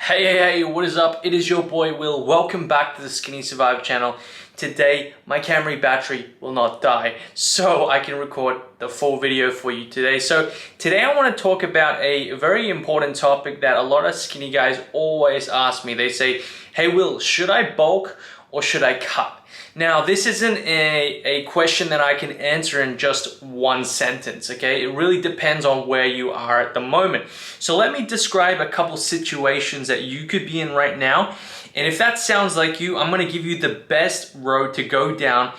Hey, what is up? It is your boy Will. Welcome back to the Skinny Survive channel. Today, my Camry battery will not die, so I can record the full video for you today. So today I want to talk about a very important topic that a lot of skinny guys always ask me. They say, hey Will, should I bulk or should I cut? Now, this isn't a question that I can answer in just one sentence, okay? It really depends on where you are at the moment. So let me describe a couple situations that you could be in right now. And if that sounds like you, I'm gonna give you the best road to go down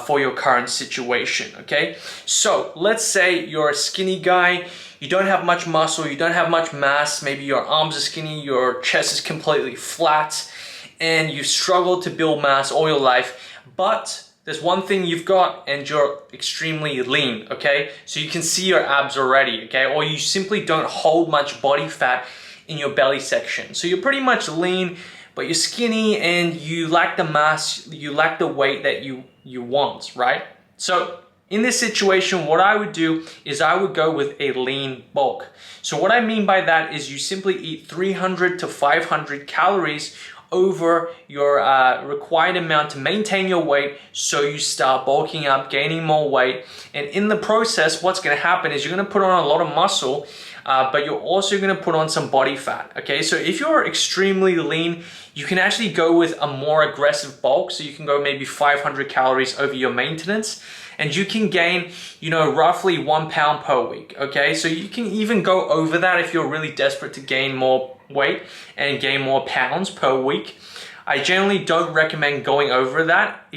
for your current situation, okay? So let's say you're a skinny guy, you don't have much muscle, you don't have much mass, maybe your arms are skinny, your chest is completely flat, and you struggle to build mass all your life. But there's one thing you've got and you're extremely lean, okay? So you can see your abs already, okay? Or you simply don't hold much body fat in your belly section. So you're pretty much lean, but you're skinny and you lack the mass, you lack the weight that you want, right? So in this situation, what I would do is I would go with a lean bulk. So what I mean by that is you simply eat 300 to 500 calories over your required amount to maintain your weight, so you start bulking up, gaining more weight. And in the process, what's going to happen is you're going to put on a lot of muscle, but you're also going to put on some body fat, okay? So if you're extremely lean, you can actually go with a more aggressive bulk. So you can go maybe 500 calories over your maintenance, and you can gain, roughly 1 pound per week, okay? So you can even go over that if you're really desperate to gain more weight and gain more pounds per week. I generally don't recommend going over that,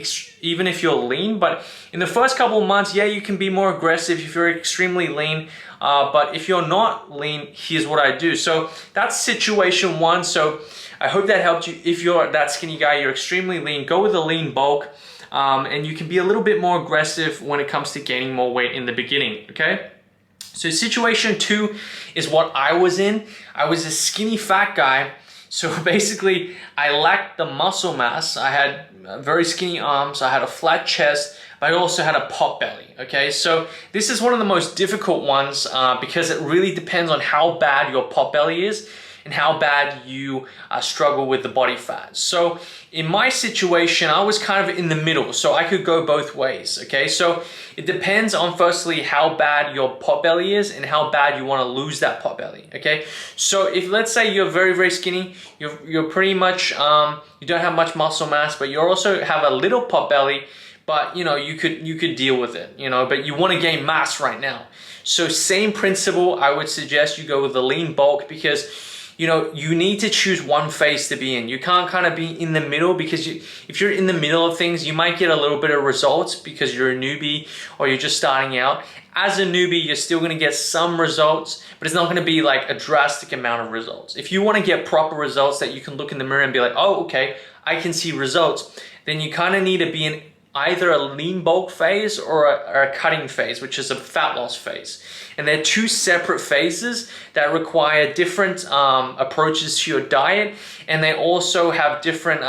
even if you're lean, but in the first couple of months, yeah, you can be more aggressive if you're extremely lean, but if you're not lean, here's what I do. So that's situation one. So I hope that helped you. If you're that skinny guy, you're extremely lean, go with a lean bulk, and you can be a little bit more aggressive when it comes to gaining more weight in the beginning, okay? So situation two is what I was in. I was a skinny fat guy. So basically I lacked the muscle mass. I had very skinny arms. I had a flat chest, but I also had a pot belly. Okay, so this is one of the most difficult ones because it really depends on how bad your pot belly is and how bad you struggle with the body fat. So in my situation, I was kind of in the middle, so I could go both ways, okay? So it depends on firstly how bad your pot belly is and how bad you wanna lose that pot belly, okay? So if let's say you're very, very skinny, you're pretty much, you don't have much muscle mass, but you also have a little pot belly, but you could deal with it, but you wanna gain mass right now. So same principle, I would suggest you go with the lean bulk because you need to choose one phase to be in. You can't kind of be in the middle because if you're in the middle of things, you might get a little bit of results because you're a newbie or you're just starting out. As a newbie, you're still going to get some results, but it's not going to be like a drastic amount of results. If you want to get proper results that you can look in the mirror and be like, oh, okay, I can see results, then you kind of need to be in either a lean bulk phase or a cutting phase, which is a fat loss phase. And they're two separate phases that require different approaches to your diet, and they also have different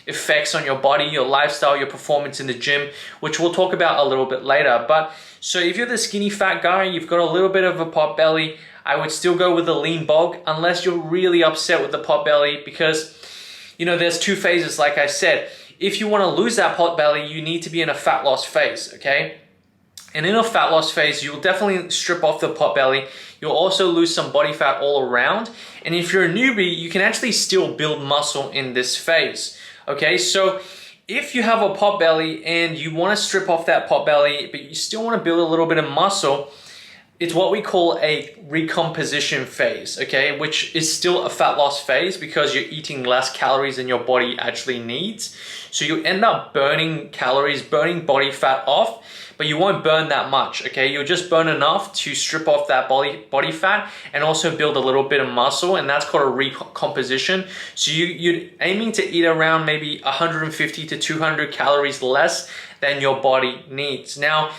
effects on your body, your lifestyle, your performance in the gym, which we'll talk about a little bit later. But so if you're the skinny fat guy, you've got a little bit of a pot belly, I would still go with the lean bulk unless you're really upset with the pot belly because there's two phases, like I said. If you want to lose that pot belly, you need to be in a fat loss phase, okay? And in a fat loss phase, you'll definitely strip off the pot belly. You'll also lose some body fat all around. And if you're a newbie, you can actually still build muscle in this phase, okay? So if you have a pot belly and you want to strip off that pot belly, but you still want to build a little bit of muscle, it's what we call a recomposition phase, okay? Which is still a fat loss phase because you're eating less calories than your body actually needs. So you end up burning calories, burning body fat off, but you won't burn that much, okay? You'll just burn enough to strip off that body fat and also build a little bit of muscle, and that's called a recomposition. So you're aiming to eat around maybe 150 to 200 calories less than your body needs. Now,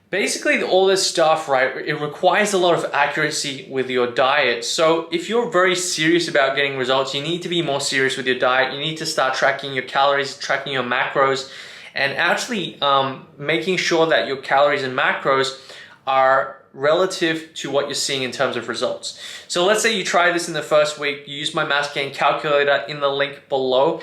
basically all this stuff, right, it requires a lot of accuracy with your diet. So if you're very serious about getting results, you need to be more serious with your diet. You need to start tracking your calories, tracking your macros, and actually making sure that your calories and macros are relative to what you're seeing in terms of results. So let's say you try this in the first week, you use my mass gain calculator in the link below,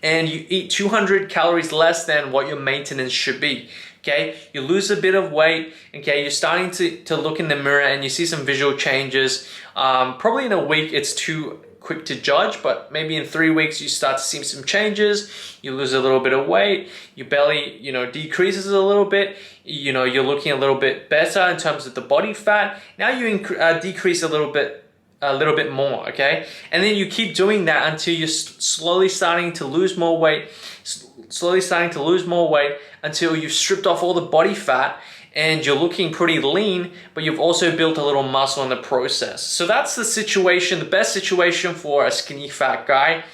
and you eat 200 calories less than what your maintenance should be. Okay, you lose a bit of weight. Okay, you're starting to look in the mirror and you see some visual changes. Probably in a week it's too quick to judge, but maybe in 3 weeks you start to see some changes. You lose a little bit of weight, your belly, decreases a little bit. You're looking a little bit better in terms of the body fat. Now you decrease a little bit more, okay? And then you keep doing that until you're slowly starting to lose more weight, until you've stripped off all the body fat and you're looking pretty lean, but you've also built a little muscle in the process. So that's the situation, the best situation for a skinny fat guy.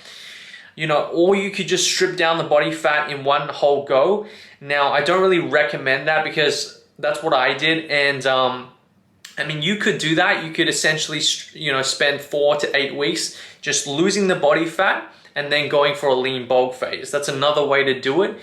Or you could just strip down the body fat in one whole go. Now, I don't really recommend that because that's what I did. And I mean, you could do that. You could essentially, spend 4 to 8 weeks just losing the body fat and then going for a lean bulk phase. That's another way to do it.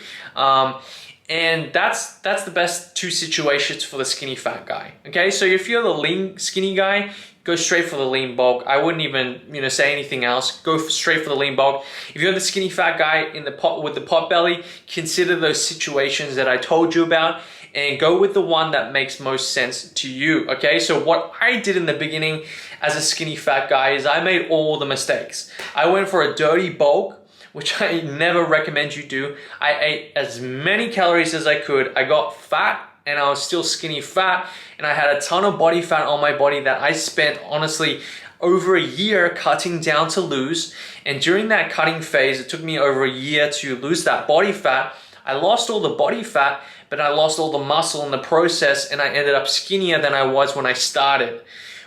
And that's the best 2 situations for the skinny fat guy. Okay, so if you're the lean skinny guy, go straight for the lean bulk. I wouldn't even say anything else. Go straight for the lean bulk. If you're the skinny fat guy in the pot with the pot belly, consider those situations that I told you about and go with the one that makes most sense to you. Okay, so what I did in the beginning as a skinny fat guy is I made all the mistakes. I went for a dirty bulk, which I never recommend you do. I ate as many calories as I could. I got fat and I was still skinny fat, and I had a ton of body fat on my body that I spent honestly over a year cutting down to lose. And during that cutting phase, it took me over a year to lose that body fat. I lost all the body fat, but I lost all the muscle in the process, and I ended up skinnier than I was when I started,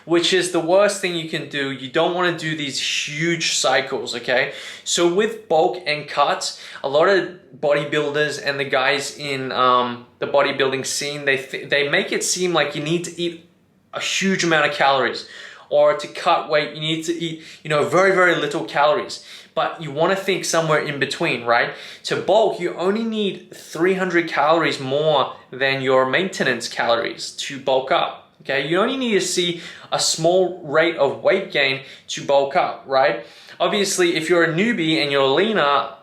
which is the worst thing you can do. You don't want to do these huge cycles, okay? So with bulk and cuts, a lot of bodybuilders and the guys in the bodybuilding scene, they make it seem like you need to eat a huge amount of calories, or to cut weight, you need to eat, very, very little calories. But you want to think somewhere in between, right? To bulk, you only need 300 calories more than your maintenance calories to bulk up. Okay, you only need to see a small rate of weight gain to bulk up, right? Obviously, if you're a newbie and you're leaner,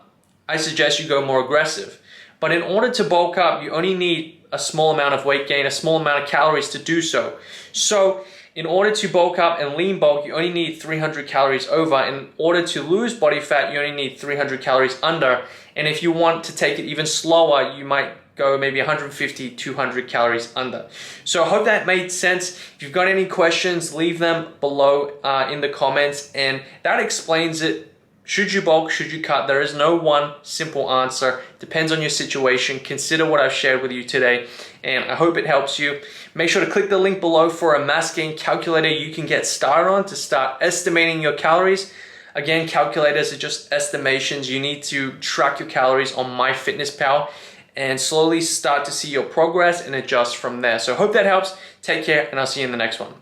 I suggest you go more aggressive. But in order to bulk up, you only need a small amount of weight gain, a small amount of calories to do so. So in order to bulk up and lean bulk, you only need 300 calories over. In order to lose body fat, you only need 300 calories under. And if you want to take it even slower, you might go maybe 150, 200 calories under. So I hope that made sense. If you've got any questions, leave them below in the comments, and that explains it. Should you bulk? Should you cut? There is no one simple answer. Depends on your situation. Consider what I've shared with you today, and I hope it helps you. Make sure to click the link below for a mass gain calculator you can get started on to start estimating your calories. Again, calculators are just estimations. You need to track your calories on MyFitnessPal and slowly start to see your progress and adjust from there. So I hope that helps. Take care, and I'll see you in the next one.